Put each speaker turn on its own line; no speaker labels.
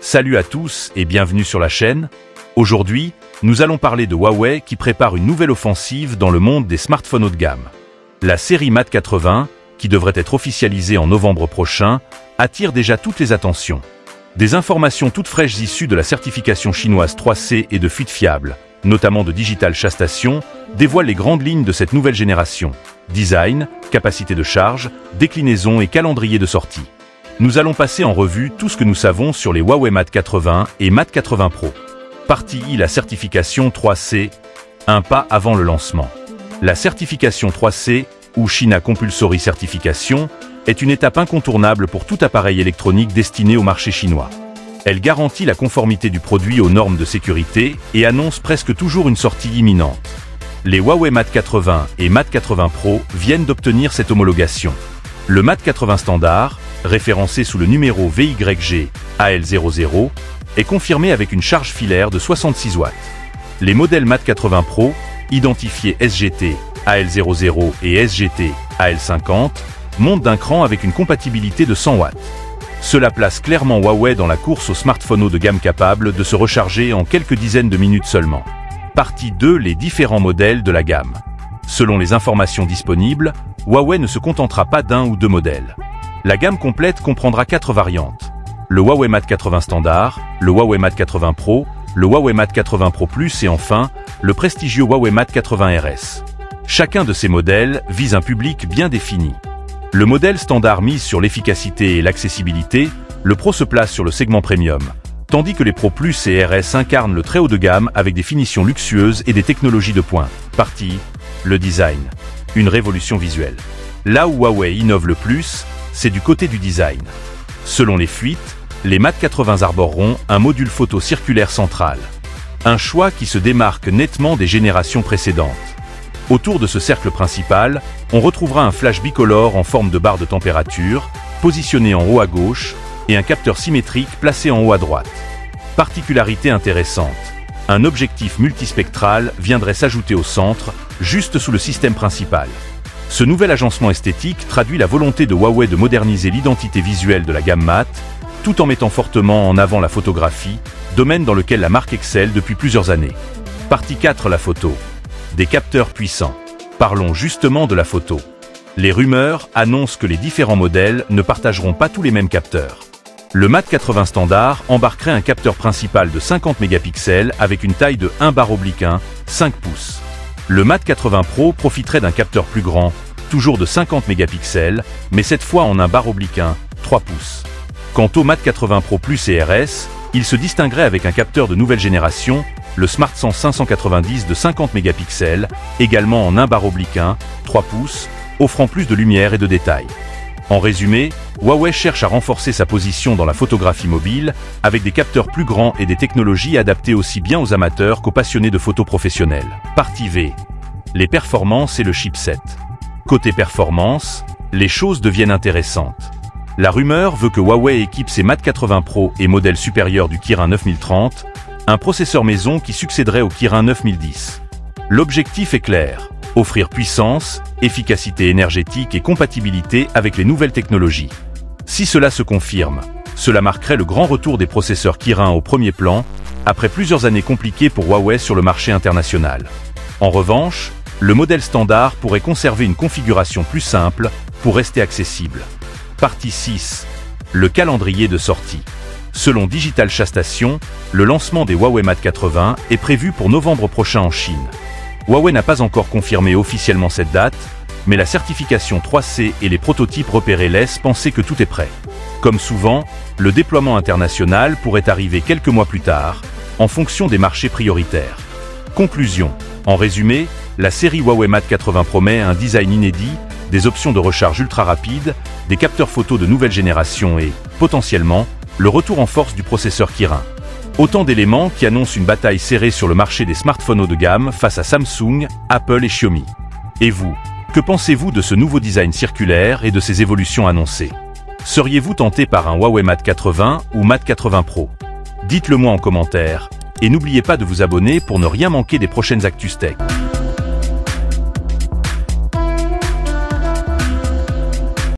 Salut à tous et bienvenue sur la chaîne. Aujourd'hui, nous allons parler de Huawei qui prépare une nouvelle offensive dans le monde des smartphones haut de gamme. La série Mate 80, qui devrait être officialisée en novembre prochain, attire déjà toutes les attentions. Des informations toutes fraîches issues de la certification chinoise 3C et de fuites fiables, notamment de Digital Shastation, dévoilent les grandes lignes de cette nouvelle génération. Design, capacité de charge, déclinaison et calendrier de sortie. Nous allons passer en revue tout ce que nous savons sur les Huawei Mate 80 et Mate 80 Pro. Partie I, la certification 3C, un pas avant le lancement. La certification 3C, ou China Compulsory Certification, est une étape incontournable pour tout appareil électronique destiné au marché chinois. Elle garantit la conformité du produit aux normes de sécurité et annonce presque toujours une sortie imminente. Les Huawei Mate 80 et Mate 80 Pro viennent d'obtenir cette homologation. Le Mate 80 standard, référencé sous le numéro VYG AL00, est confirmé avec une charge filaire de 66 watts. Les modèles Mate 80 Pro, identifiés SGT AL00 et SGT AL50, montent d'un cran avec une compatibilité de 100 watts. Cela place clairement Huawei dans la course aux smartphones haut de gamme capables de se recharger en quelques dizaines de minutes seulement. Partie 2, les différents modèles de la gamme. Selon les informations disponibles, Huawei ne se contentera pas d'un ou deux modèles. La gamme complète comprendra 4 variantes. Le Huawei Mate 80 standard, le Huawei Mate 80 Pro, le Huawei Mate 80 Pro Plus et enfin, le prestigieux Huawei Mate 80 RS. Chacun de ces modèles vise un public bien défini. Le modèle standard mise sur l'efficacité et l'accessibilité, le Pro se place sur le segment premium, tandis que les Pro Plus et RS incarnent le très haut de gamme avec des finitions luxueuses et des technologies de pointe. Partie, le design. Une révolution visuelle. Là où Huawei innove le plus, c'est du côté du design. Selon les fuites, les Mate 80 arboreront un module photo circulaire central. Un choix qui se démarque nettement des générations précédentes. Autour de ce cercle principal, on retrouvera un flash bicolore en forme de barre de température, positionné en haut à gauche, et un capteur symétrique placé en haut à droite. Particularité intéressante, un objectif multispectral viendrait s'ajouter au centre, juste sous le système principal. Ce nouvel agencement esthétique traduit la volonté de Huawei de moderniser l'identité visuelle de la gamme Mate, tout en mettant fortement en avant la photographie, domaine dans lequel la marque excelle depuis plusieurs années. Partie 4, la photo. Des capteurs puissants. Parlons justement de la photo. Les rumeurs annoncent que les différents modèles ne partageront pas tous les mêmes capteurs. Le Mate 80 standard embarquerait un capteur principal de 50 mégapixels avec une taille de 1/1, 5 pouces. Le Mate 80 Pro profiterait d'un capteur plus grand, toujours de 50 mégapixels, mais cette fois en 1/1, 3 pouces. Quant au Mate 80 Pro Plus et RS, il se distinguerait avec un capteur de nouvelle génération, le SmartSense 590 de 50 mégapixels, également en 1/1, 3 pouces, offrant plus de lumière et de détails. En résumé, Huawei cherche à renforcer sa position dans la photographie mobile, avec des capteurs plus grands et des technologies adaptées aussi bien aux amateurs qu'aux passionnés de photos professionnelles. Partie V. Les performances et le chipset. Côté performance, les choses deviennent intéressantes. La rumeur veut que Huawei équipe ses Mate 80 Pro et modèles supérieurs du Kirin 9030, un processeur maison qui succéderait au Kirin 9010. L'objectif est clair, offrir puissance, efficacité énergétique et compatibilité avec les nouvelles technologies. Si cela se confirme, cela marquerait le grand retour des processeurs Kirin au premier plan, après plusieurs années compliquées pour Huawei sur le marché international. En revanche, le modèle standard pourrait conserver une configuration plus simple pour rester accessible. Partie 6. Le calendrier de sortie. Selon Digital Shastation, le lancement des Huawei Mate 80 est prévu pour novembre prochain en Chine. Huawei n'a pas encore confirmé officiellement cette date, mais la certification 3C et les prototypes repérés laissent penser que tout est prêt. Comme souvent, le déploiement international pourrait arriver quelques mois plus tard, en fonction des marchés prioritaires. Conclusion. En résumé, la série Huawei Mate 80 promet un design inédit, des options de recharge ultra rapides, des capteurs photo de nouvelle génération et, potentiellement, le retour en force du processeur Kirin. Autant d'éléments qui annoncent une bataille serrée sur le marché des smartphones haut de gamme face à Samsung, Apple et Xiaomi. Et vous, que pensez-vous de ce nouveau design circulaire et de ces évolutions annoncées? Seriez-vous tenté par un Huawei Mate 80 ou Mate 80 Pro? Dites-le moi en commentaire, et n'oubliez pas de vous abonner pour ne rien manquer des prochaines actus tech.